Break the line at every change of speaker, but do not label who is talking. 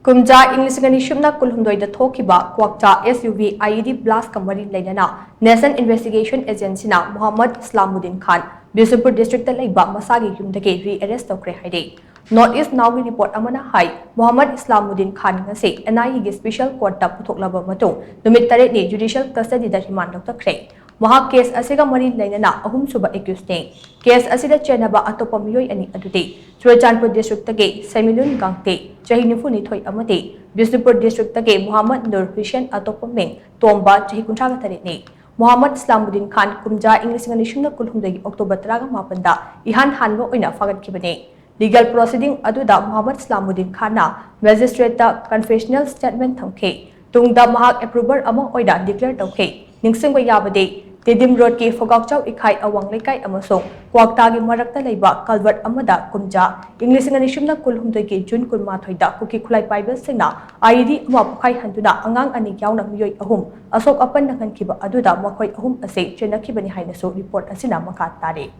Kumja English Ganishumna Kulhundoi the thokkhiba Kwakta SUV IED Blast Kamari Leinana National Investigation Agency na Muhammad Islamuddin Khan Bishnupur District leiba masagi Mayumdagi Rearrest Toukhre hairi. Northeast now report amana hai Muhammad Islamuddin Khan ngasi NIA Special Court ta puthoklaba matung numit 8 ni judicial custody da remand Toukhre. Mahak case asiga mari Leinana ahum suba accused ne case asida chenaba atopa miyoi ani aduti Churachandpur district tage Semilun Gangte chahi nifuni thoi amate Bishnupur district tage Muhammad Nur Hussain atopa meng tomba chahi kuntraga tare ne Muhammad Islamuddin Khan Kumja English Ganishumna Kulhumdagi October 13 da ihan hanwa oina fagadkhibane legal proceeding aduda Muhammad Islamuddin Khan na magistrate ta confessional statement thamkhe tungda mahak approver ama oida declare tawkhe ningsingba yabade Tedim Road ki Fogakchau Ikai Awang Lekai Amasong Kwakta gi marakta leiba Culvert amada Kumja English Ganishumna Kulhumdagi June Kunmathoida Kuki Khulai Bible Singna IED ama pukai handuna angang ani yauna miyoi ahum asok apan nanghankhiba aduda makhoi ahum ase chenakhibani hainaso report asina makha tare